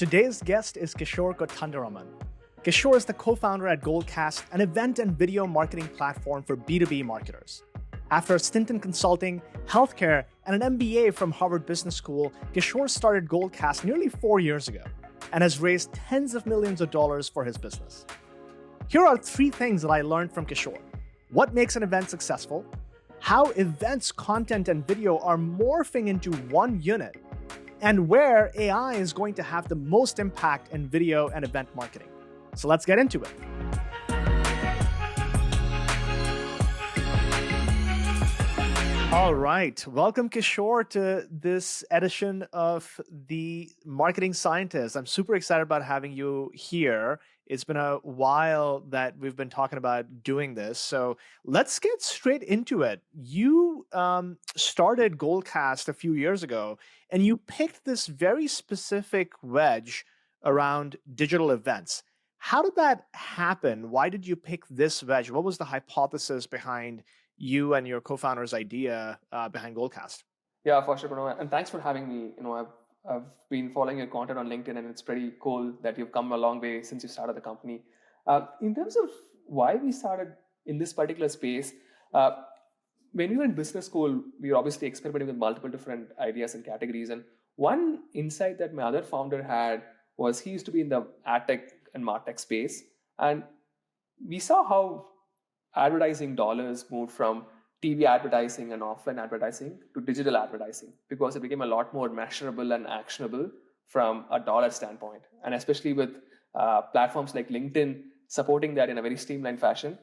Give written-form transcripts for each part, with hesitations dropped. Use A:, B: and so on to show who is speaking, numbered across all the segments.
A: Today's guest is Kishore Kothandaraman. Kishore is the co-founder at Goldcast, an event and video marketing platform for B2B marketers. After a stint in consulting, healthcare, and an MBA from Harvard Business School, Kishore started Goldcast nearly 4 years ago and has raised tens of millions of dollars for his business. Here are 3 things that I learned from Kishore. What makes an event successful? How events, content, and video are morphing into one unit, and where AI is going to have the most impact in video and event marketing. So let's get into it. All right. Welcome, Kishore, to this edition of The Marketing Scientist. I'm super excited about having you here. It's been a while that we've been talking about doing this. So let's get straight into it. You started Goldcast a few years ago, and you picked this very specific wedge around digital events. How did that happen? Why did you pick this wedge? What was the hypothesis behind you and your co-founder's idea behind Goldcast?
B: Yeah, for sure, Pranav. And thanks for having me. I've been following your content on LinkedIn, and it's pretty cool that you've come a long way since you started the company. In terms of why we started in this particular space, when we were in business school, we were obviously experimenting with multiple different ideas and categories. And one insight that my other founder had was he used to be in the ad tech and martech space, and we saw how advertising dollars moved from TV advertising and offline advertising to digital advertising because it became a lot more measurable and actionable from a dollar standpoint. And especially with platforms like LinkedIn supporting that in a very streamlined fashion,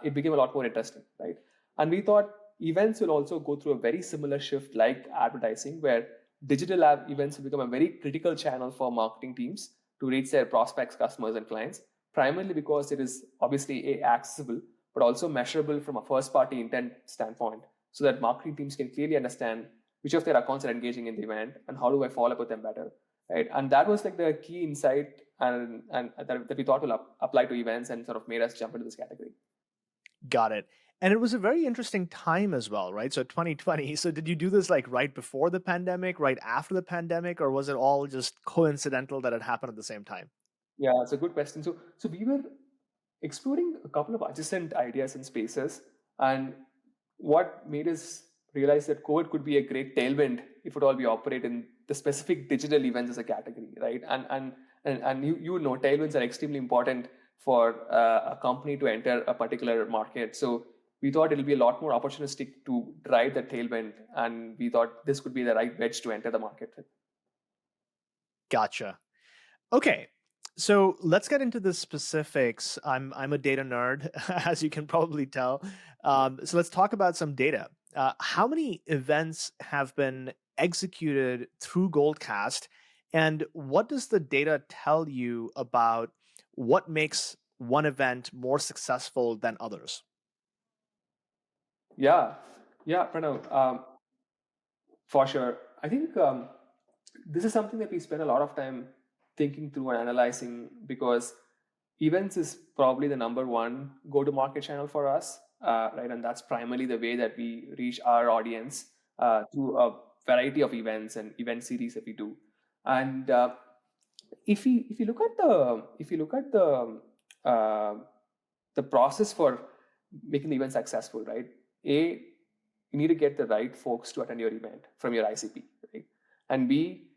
B: it became a lot more interesting, right? And we thought events will also go through a very similar shift like advertising, where digital events will become a very critical channel for marketing teams to reach their prospects, customers, and clients, primarily because it is obviously accessible, but also measurable from a first-party intent standpoint, so that marketing teams can clearly understand which of their accounts are engaging in the event and how do I follow up with them better, right? And that was like the key insight and that we thought will apply to events and sort of made us jump into this category.
A: Got it. And it was a very interesting time as well, right? So 2020. So did you do this like right before the pandemic, right after the pandemic, or was it all just coincidental that it happened at the same time?
B: Yeah, it's a good question. So we were exploring a couple of adjacent ideas and spaces, and what made us realize that COVID could be a great tailwind if it all we operate in the specific digital events as a category, right? And you know tailwinds are extremely important for a company to enter a particular market. So we thought it'll be a lot more opportunistic to drive that tailwind, and we thought this could be the right wedge to enter the market with.
A: Gotcha. Okay. So let's get into the specifics. I'm a data nerd, as you can probably tell. So let's talk about some data. How many events have been executed through Goldcast, and what does the data tell you about what makes one event more successful than others?
B: Yeah, yeah, Pranav, for sure. I think this is something that we spend a lot of time thinking through and analyzing because events is probably the number one go-to-market channel for us, right? And that's primarily the way that we reach our audience through a variety of events and event series that we do. And if you look at the process for making the event successful, right? You need to get the right folks to attend your event from your ICP, right? And B,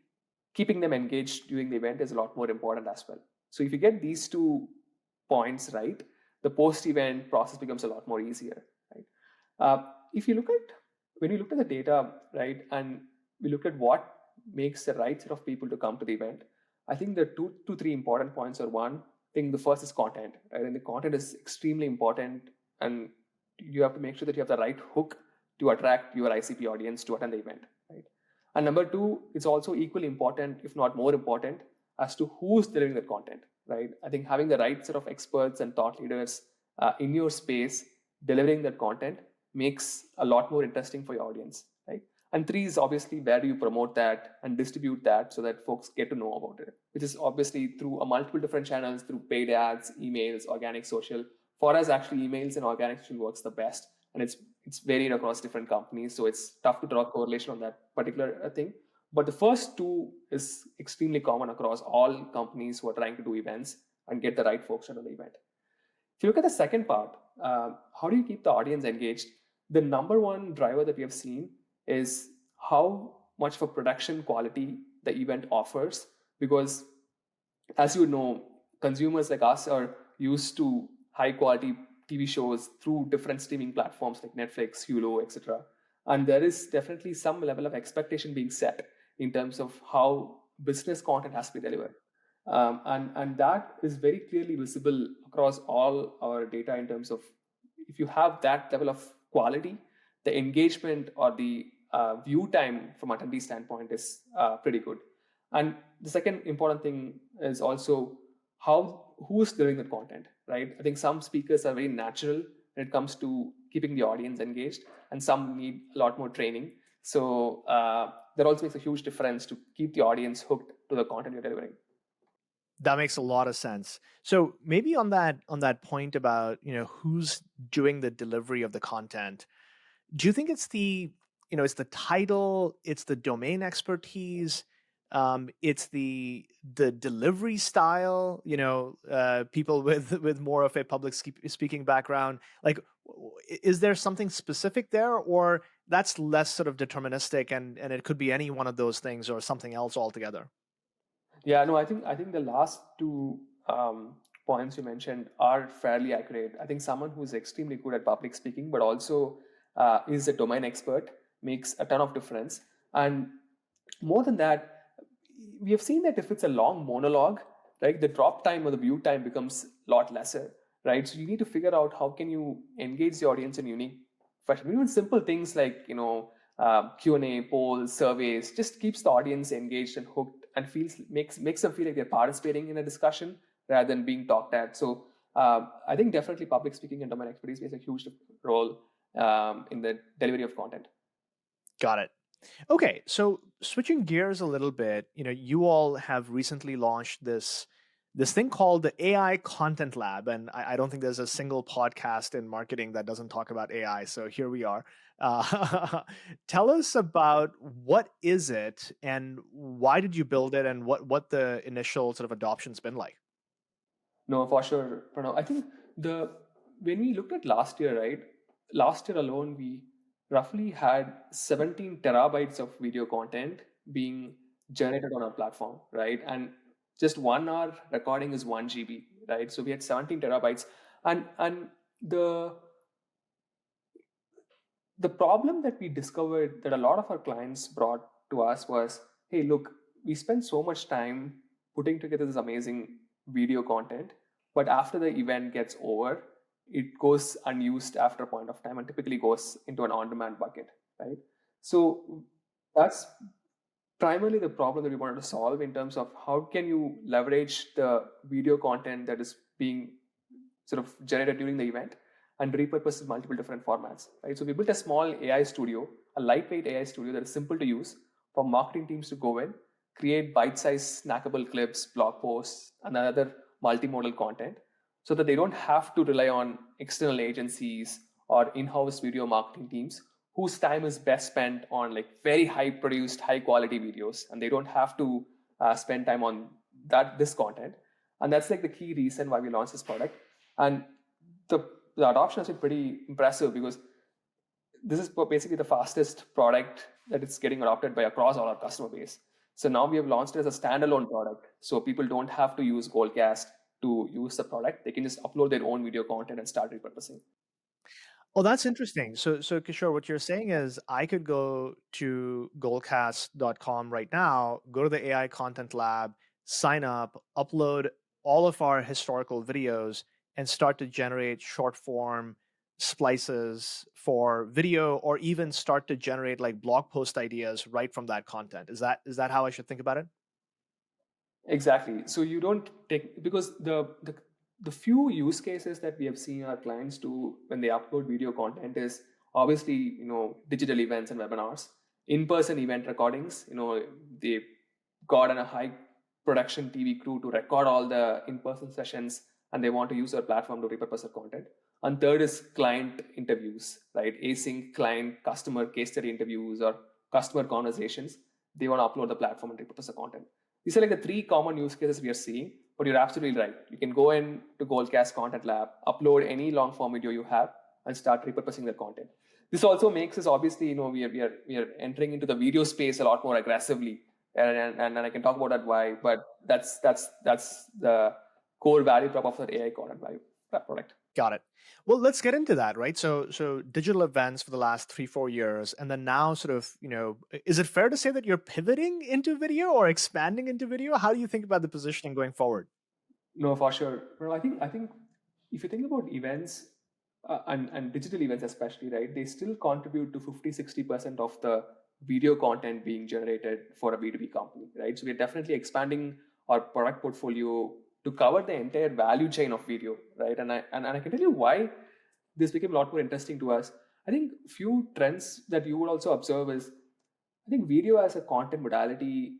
B: keeping them engaged during the event is a lot more important as well. So if you get these 2 points right, the post-event process becomes a lot more easier, right? If you look at when you looked at the data, right, and we looked at what makes the right set of people to come to the event, I think the 2 to 3 important points are one. I think the first is content, right? And the content is extremely important, and you have to make sure that you have the right hook to attract your ICP audience to attend the event, right? And number 2, it's also equally important, if not more important, as to who's delivering the content, right? I think having the right set of experts and thought leaders in your space delivering that content makes a lot more interesting for your audience, right? And 3 is obviously where do you promote that and distribute that so that folks get to know about it, which is obviously through a multiple different channels, through paid ads, emails, organic social. For us, actually, emails and organic social works the best, and it's varied across different companies, so it's tough to draw a correlation on that particular thing. But the first two is extremely common across all companies who are trying to do events and get the right folks into the event. If you look at the second part, how do you keep the audience engaged? The number one driver that we have seen is how much of a production quality the event offers. Because as you know, consumers like us are used to high quality TV shows through different streaming platforms like Netflix, Hulu, etc. And there is definitely some level of expectation being set in terms of how business content has to be delivered. And that is very clearly visible across all our data in terms of if you have that level of quality, the engagement or the view time from attendee standpoint is pretty good. And the second important thing is also who's delivering the content, right? I think some speakers are very natural when it comes to keeping the audience engaged, and some need a lot more training. So that also makes a huge difference to keep the audience hooked to the content you're delivering.
A: That makes a lot of sense. So maybe on that point about, who's doing the delivery of the content, do you think it's the title, it's the domain expertise, it's the delivery style, people with more of a public speaking background, like is there something specific there, or that's less sort of deterministic, and it could be any one of those things or something else altogether?
B: Yeah, no, I think the last two points you mentioned are fairly accurate. I think someone who's extremely good at public speaking, but also is a domain expert, makes a ton of difference. And more than that, we have seen that if it's a long monologue, right, the drop time or the view time becomes a lot lesser, right? So you need to figure out how can you engage the audience in unique fashion. Even simple things like Q&A, polls, surveys, just keeps the audience engaged and hooked and makes them feel like they're participating in a discussion rather than being talked at. So I think definitely public speaking and domain expertise plays a huge role in the delivery of content.
A: Got it. Okay, so switching gears a little bit, you all have recently launched this thing called the AI Content Lab, and I don't think there's a single podcast in marketing that doesn't talk about AI. So here we are. Tell us about what is it, and why did you build it, and what the initial sort of adoption's been like?
B: No, for sure, Pranav. I think the when we looked at last year, right? Last year alone, we roughly had 17 terabytes of video content being generated on our platform, right? And just 1 hour recording is 1 GB, right? So we had 17 terabytes, and the the problem that we discovered that a lot of our clients brought to us was, hey, look, we spend so much time putting together this amazing video content, but after the event gets over, it goes unused after a point of time and typically goes into an on-demand bucket, right? So that's primarily the problem that we wanted to solve in terms of how can you leverage the video content that is being sort of generated during the event and repurpose in multiple different formats, right? So we built a small AI studio, a lightweight AI studio that is simple to use for marketing teams to go in, create bite-sized snackable clips, blog posts, and other multimodal content so that they don't have to rely on external agencies or in-house video marketing teams whose time is best spent on like very high produced, high quality videos, and they don't have to spend time on this content. And that's like the key reason why we launched this product. And the, the adoption has been pretty impressive because this is basically the fastest product that it's getting adopted by across all our customer base. So now we have launched it as a standalone product. So people don't have to use Goldcast to use the product. They can just upload their own video content and start repurposing.
A: Oh, that's interesting. So Kishore, what you're saying is I could go to goldcast.com right now, go to the AI Content Lab, sign up, upload all of our historical videos, and start to generate short form splices for video, or even start to generate like blog post ideas right from that content. Is that how I should think about it?
B: Exactly. So you don't take because the few use cases that we have seen our clients do when they upload video content is obviously digital events and webinars, in-person event recordings. They got on a high production TV crew to record all the in-person sessions, and they want to use our platform to repurpose their content. And third is client interviews, right? Async client customer case study interviews or customer conversations they want to upload the platform and repurpose the content. These are like the three common use cases we are seeing, but you're absolutely right. You can go in to Goldcast Content Lab, upload any long form video you have, and start repurposing the content. This also makes us, obviously, we are entering into the video space a lot more aggressively, and I can talk about that why. But that's the core value prop of that AI content value product.
A: Got it. Well, let's get into that, right? So digital events for the last 3-4 years, and then now sort of, is it fair to say that you're pivoting into video or expanding into video? How do you think about the positioning going forward?
B: No, for sure. No, I think if you think about events and digital events especially, right, they still contribute to 50-60% of the video content being generated for a B2B company, right? So we're definitely expanding our product portfolio to cover the entire value chain of video, right? And I can tell you why this became a lot more interesting to us. I think few trends that you would also observe is, I think video as a content modality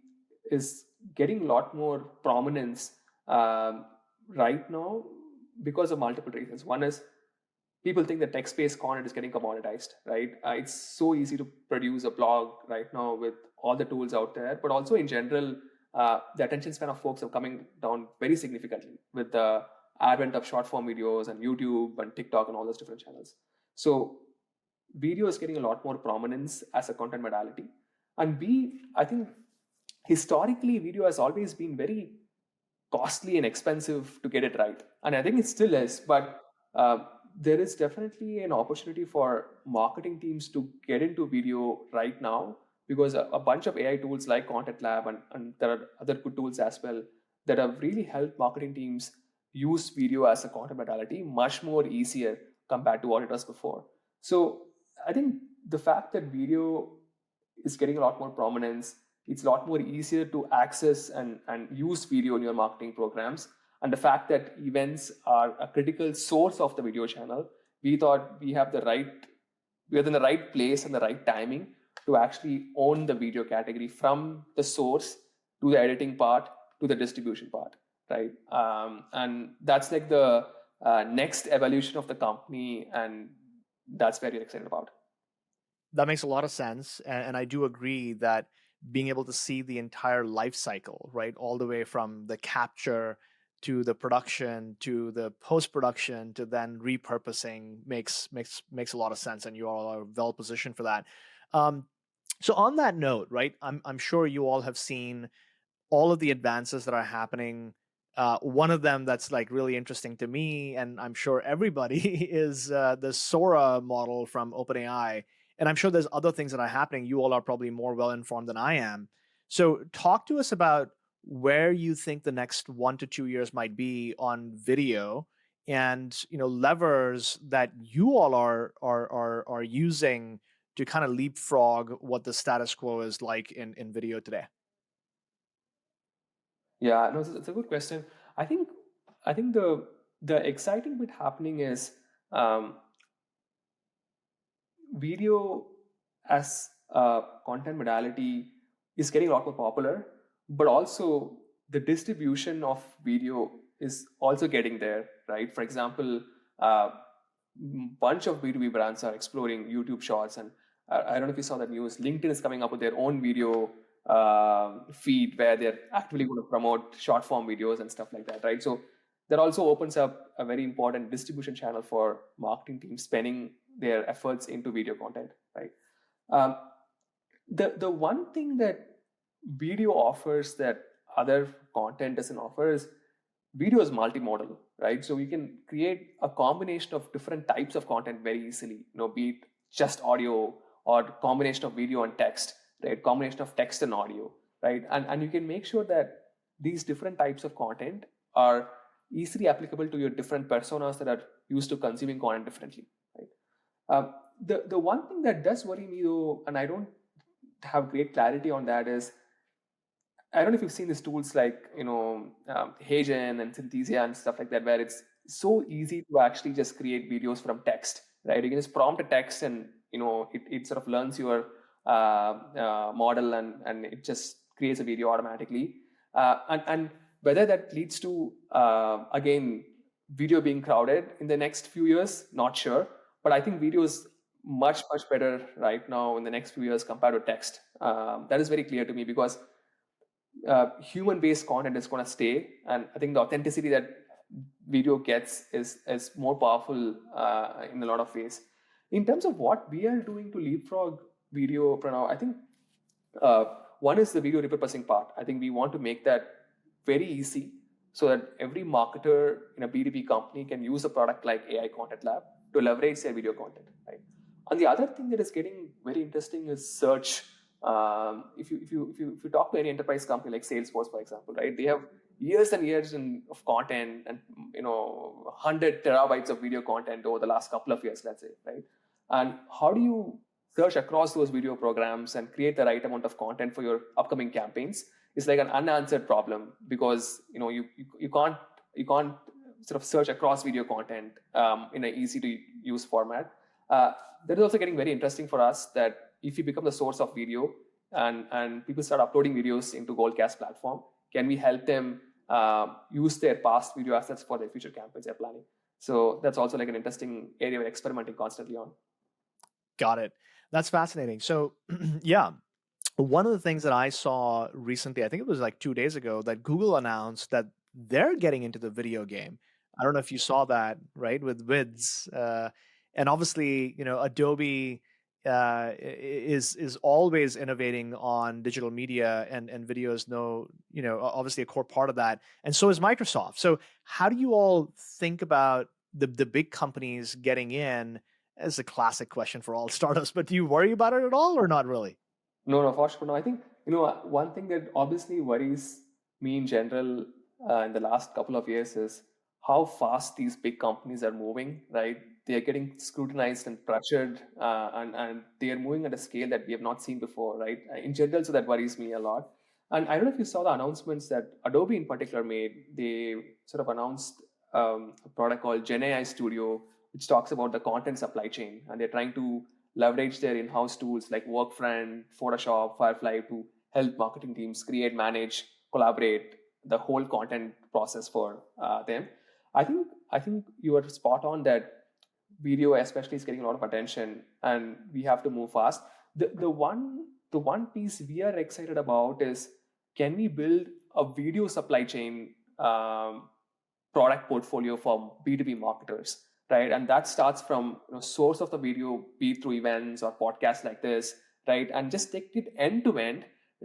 B: is getting a lot more prominence right now because of multiple reasons. One is people think that text-based content is getting commoditized, right? It's so easy to produce a blog right now with all the tools out there, but also in general, the attention span of folks are coming down very significantly with the advent of short-form videos and YouTube and TikTok and all those different channels. So video is getting a lot more prominence as a content modality. And B, I think historically video has always been very costly and expensive to get it right. And I think it still is, but there is definitely an opportunity for marketing teams to get into video right now, because a bunch of AI tools like Content Lab and there are other good tools as well that have really helped marketing teams use video as a content modality much more easier compared to what it was before. So I think the fact that video is getting a lot more prominence, it's a lot more easier to access and use video in your marketing programs. And the fact that events are a critical source of the video channel, we thought we're in the right place and the right timing to actually own the video category from the source to the editing part to the distribution part, right? And that's like the next evolution of the company, and that's very excited about.
A: That makes a lot of sense. And I do agree that being able to see the entire life cycle, right, all the way from the capture to the production to the post-production to then repurposing makes a lot of sense, and you all are well positioned for that. So on that note, right, I'm sure you all have seen all of the advances that are happening. One of them that's like really interesting to me, and I'm sure everybody, is the Sora model from OpenAI. And I'm sure there's other things that are happening. You all are probably more well informed than I am. So talk to us about where you think the next 1 to 2 years might be on video, and levers that you all are using to kind of leapfrog what the status quo is like in video today.
B: Yeah, no, it's a good question. I think the exciting bit happening is um, video as a content modality is getting a lot more popular, but also the distribution of video is also getting there, right? For example, bunch of B2B brands are exploring YouTube Shorts, and I don't know if you saw that news. LinkedIn is coming up with their own video feed where they're actively going to promote short form videos and stuff like that, right? So that also opens up a very important distribution channel for marketing teams spending their efforts into video content, right? Um, the one thing that video offers that other content doesn't offer is video is multimodal, right? So we can create a combination of different types of content very easily, be it just audio or combination of video and text, right? Combination of text and audio, right? And you can make sure that these different types of content are easily applicable to your different personas that are used to consuming content differently, right? The one thing that does worry me though, and I don't have great clarity on that, is I don't know if you've seen these tools like Hagen and Synthesia and stuff like that, where it's so easy to actually just create videos from text, right? You can just prompt a text, and it sort of learns your model, and it just creates a video automatically. And whether that leads to again video being crowded in the next few years, not sure. But I think video is much better right now in the next few years compared to text. That is very clear to me because human-based content is going to stay, and I think the authenticity that video gets is more powerful in a lot of ways. In terms of what we are doing to leapfrog video, Pranav, I think uh, one is the video repurposing part. I think we want to make that very easy so that every marketer in a B2B company can use a product like AI Content Lab to leverage their video content, right? And the other thing that is getting very interesting is search. If you talk to any enterprise company like Salesforce, for example, right, they have years and years of content and 100 terabytes of video content over the last couple of years, let's say, right? And how do you search across those video programs and create the right amount of content for your upcoming campaigns is like an unanswered problem because you can't sort of search across video content in an easy to use format. That is also getting very interesting for us that if you become the source of video and people start uploading videos into Goldcast platform, can we help them use their past video assets for their future campaigns they're planning? So that's also like an interesting area we're experimenting constantly on.
A: Got it. That's fascinating. So, yeah, one of the things that I saw recently, I think it was like 2 days ago, that Google announced that they're getting into the video game. I don't know if you saw that, right, with Vids, and obviously, Adobe is always innovating on digital media, and video is obviously a core part of that, and so is Microsoft. So, how do you all think about the big companies getting in? As a classic question for all startups, but do you worry about it at all, or not really?
B: No, for sure. No, I think, one thing that obviously worries me in general in the last couple of years is how fast these big companies are moving, right? They are getting scrutinized and pressured, and they are moving at a scale that we have not seen before, right? In general, so that worries me a lot. And I don't know if you saw the announcements that Adobe in particular made. They sort of announced a product called Gen AI Studio, which talks about the content supply chain, and they're trying to leverage their in-house tools like Workfront, Photoshop, Firefly to help marketing teams create, manage, collaborate the whole content process for them. I think you are spot on that video especially is getting a lot of attention and we have to move fast. The one piece we are excited about is, can we build a video supply chain product portfolio for B2B marketers, right? And that starts from source of the video, be it through events or podcasts like this, right? And just take it end to end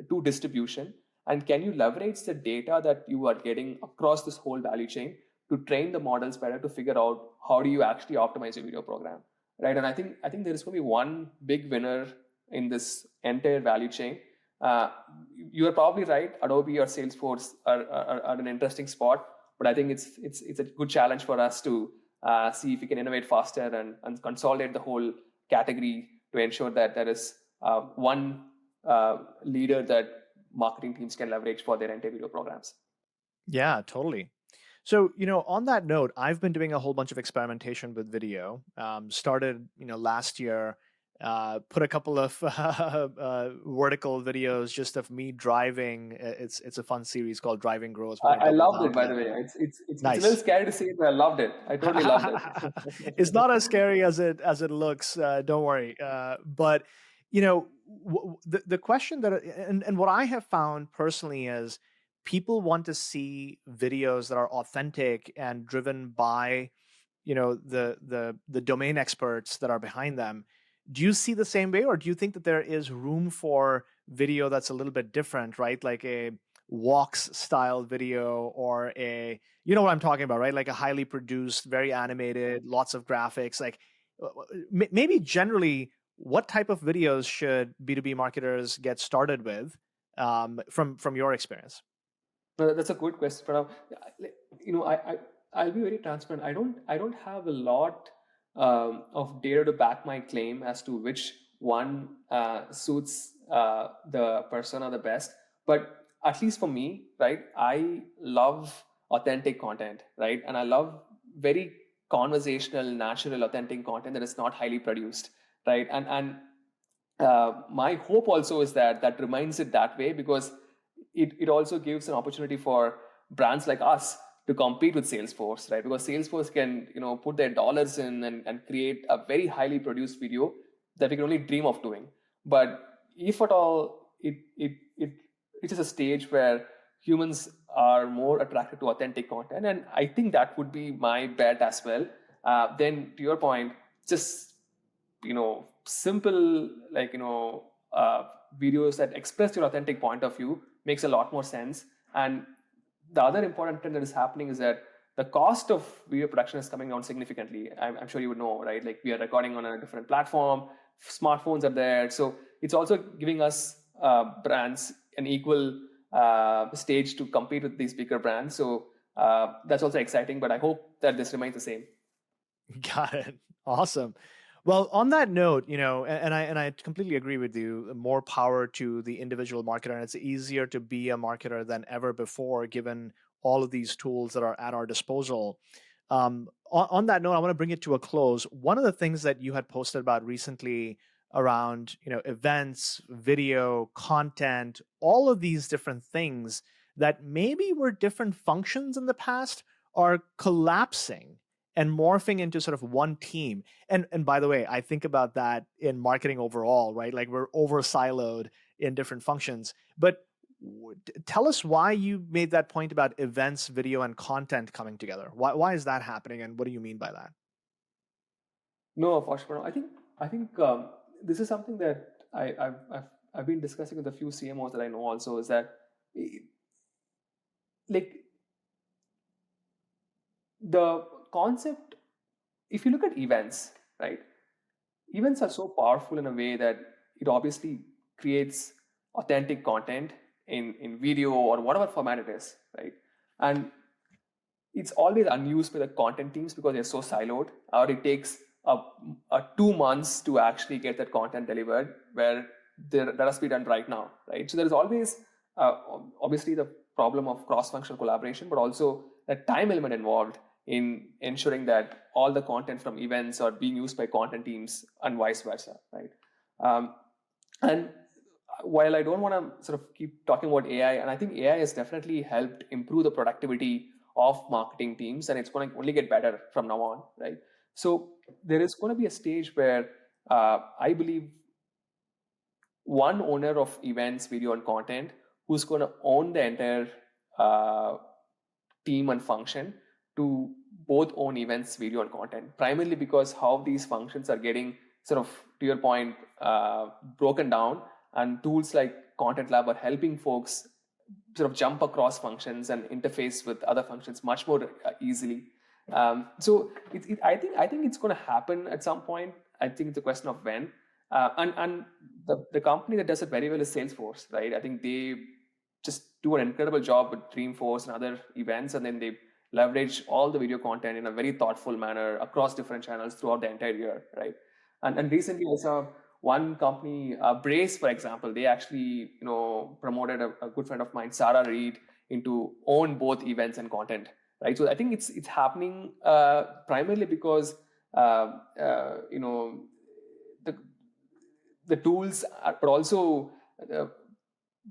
B: to distribution. And can you leverage the data that you are getting across this whole value chain to train the models better to figure out how do you actually optimize your video program, right? And I think there is going to be one big winner in this entire value chain. Uh, you are probably right. Adobe or Salesforce are an interesting spot, but I think it's a good challenge for us to see if we can innovate faster and consolidate the whole category to ensure that there is one leader that marketing teams can leverage for their entire video programs.
A: Yeah, totally. So, on that note, I've been doing a whole bunch of experimentation with video. Started, last year, put a couple of vertical videos just of me driving. It's a fun series called Driving Grows. Put a
B: I
A: double
B: loved
A: down
B: it,
A: on
B: by
A: it.
B: the way. It's a little
A: Nice.
B: scary to say it, but I loved it. I totally loved it.
A: It's not as scary as it looks. Don't worry. But the question that and what I have found personally is people want to see videos that are authentic and driven by the domain experts that are behind them. Do you see the same way, or do you think that there is room for video that's a little bit different, right? Like a walks style video, or you know what I'm talking about, right? Like a highly produced, very animated, lots of graphics. Like maybe generally, what type of videos should B2B marketers get started with from your experience?
B: No, that's a good question, Pranav. I'll be very transparent. I don't have a lot of data to back my claim as to which one suits the persona the best. But at least for me, right, I love authentic content, right, and I love very conversational, natural, authentic content that is not highly produced, right, and my hope also is that that remains it that way because it also gives an opportunity for brands like us to compete with Salesforce, right? Because Salesforce can put their dollars in and create a very highly produced video that we can only dream of doing. But if at all it reaches a stage where humans are more attracted to authentic content, and I think that would be my bet as well. Then to your point, just simple videos that express your authentic point of view makes a lot more sense. And the other important trend that is happening is that the cost of video production is coming down significantly. I'm sure you would know, right? Like we are recording on a different platform, smartphones are there, so it's also giving us brands an equal stage to compete with these bigger brands. So that's also exciting, but I hope that this remains the same.
A: Got it. Awesome. Well, on that note, and I completely agree with you. More power to the individual marketer, and it's easier to be a marketer than ever before, given all of these tools that are at our disposal. On that note, I want to bring it to a close. One of the things that you had posted about recently around, events, video, content, all of these different things that maybe were different functions in the past are collapsing and morphing into sort of one team. And by the way, I think about that in marketing overall, right? Like we're over siloed in different functions. But tell us why you made that point about events, video, and content coming together. Why is that happening, and what do you mean by that?
B: No, for sure. I think this is something that I've been discussing with a few CMOs that I know also, is that eh, like the concept, if you look at events, right? Events are so powerful in a way that it obviously creates authentic content in video or whatever format it is, right? And it's always unused by the content teams because they're so siloed, or it takes a 2 months to actually get that content delivered, where that has to be done right now, right? So there is always uh, obviously the problem of cross-functional collaboration, but also the time element involved in ensuring that all the content from events are being used by content teams and vice versa, right? Um, and while I don't want to sort of keep talking about AI, and I think AI has definitely helped improve the productivity of marketing teams, and it's going to only get better from now on, right? So there is going to be a stage where I believe one owner of events, video, and content who's going to own the entire uh, team and function to both own events, video, and content, primarily because how these functions are getting sort of, to your point, broken down, and tools like Content Lab are helping folks sort of jump across functions and interface with other functions much more easily. So I think it's going to happen at some point. I think it's a question of when. And the company that does it very well is Salesforce, right? I think they just do an incredible job with Dreamforce and other events, and then they leverage all the video content in a very thoughtful manner across different channels throughout the entire year, right? And recently I saw one company, Brace, for example, they actually promoted a good friend of mine, Sarah Reed, into own both events and content, right? So I think it's happening primarily because you know the the tools, but also uh,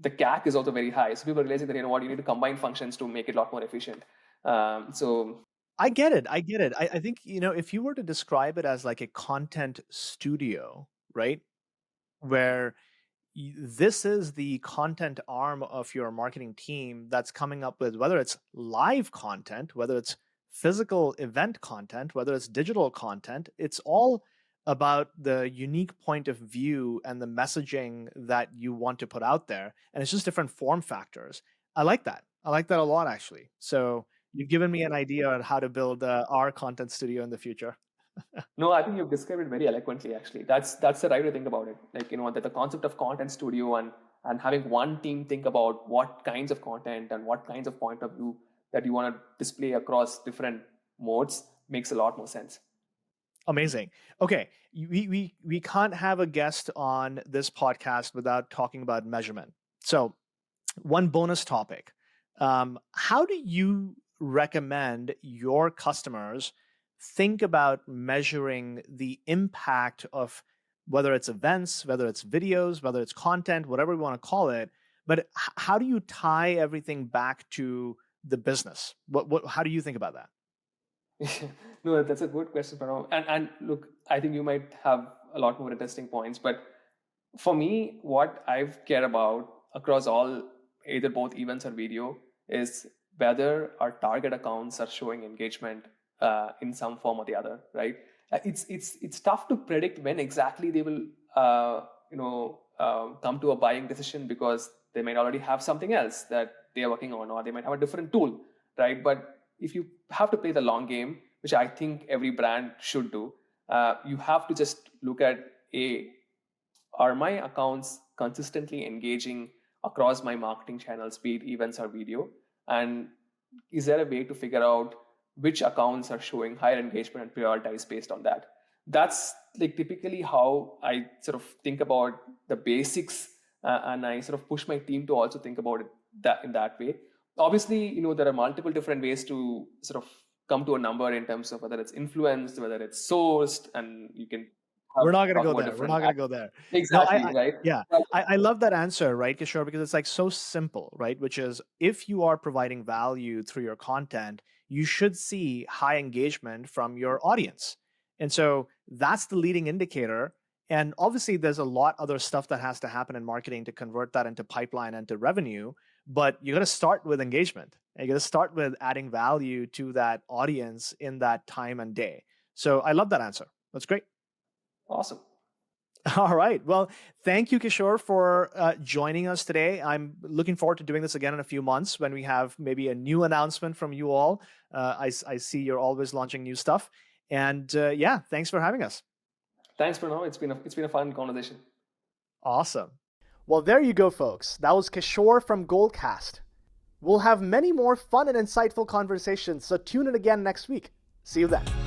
B: the CAC is also very high. So people are realizing that you need to combine functions to make it a lot more efficient. So
A: I get it. I get it. I think, if you were to describe it as like a content studio, right? Where this is the content arm of your marketing team that's coming up with whether it's live content, whether it's physical event content, whether it's digital content, it's all about the unique point of view and the messaging that you want to put out there. And it's just different form factors. I like that. I like that a lot, actually. So you've given me an idea on how to build our content studio in the future.
B: no, I think you've described it very eloquently. Actually, that's the right way to think about it. Like that the concept of content studio and having one team think about what kinds of content and what kinds of point of view that you want to display across different modes makes a lot more sense.
A: Amazing. Okay, we can't have a guest on this podcast without talking about measurement. So, one bonus topic: how do you recommend your customers think about measuring the impact of whether it's events, whether it's videos, whether it's content, whatever we want to call it? But how do you tie everything back to the business? How do you think about that?
B: No, that's a good question, Pranav. And look, I think you might have a lot more interesting points. But for me, what I care about across all, either both events or video, is whether our target accounts are showing engagement in some form or the other, right? It's tough to predict when exactly they will come to a buying decision, because they might already have something else that they are working on, or they might have a different tool, right? But if you have to play the long game, which I think every brand should do, you have to just look at, are my accounts consistently engaging across my marketing channels, be it events or video? And is there a way to figure out which accounts are showing higher engagement and prioritize based on that? That's like typically how I sort of think about the basics, and I sort of push my team to also think about it that in that way. Obviously, there are multiple different ways to sort of come to a number in terms of whether it's influenced, whether it's sourced, and you can
A: We're not going to
B: talk
A: go
B: about
A: there. We're
B: different.
A: not going to go there. No,
B: Exactly, right?
A: yeah, I love that answer, right, Kishore, because it's like so simple, right? Which is, if you are providing value through your content, you should see high engagement from your audience. And so that's the leading indicator. And obviously, there's a lot other stuff that has to happen in marketing to convert that into pipeline and to revenue. But you got to start with engagement. And you got to start with adding value to that audience in that time and day. So I love that answer. That's great.
B: Awesome.
A: All right. Well, thank you, Kishore, for joining us today. I'm looking forward to doing this again in a few months when we have maybe a new announcement from you all. I see you're always launching new stuff. And yeah, thanks for having us.
B: Thanks, Pranav. It's been a fun conversation.
A: Awesome. Well, there you go, folks. That was Kishore from Goldcast. We'll have many more fun and insightful conversations, so tune in again next week. See you then.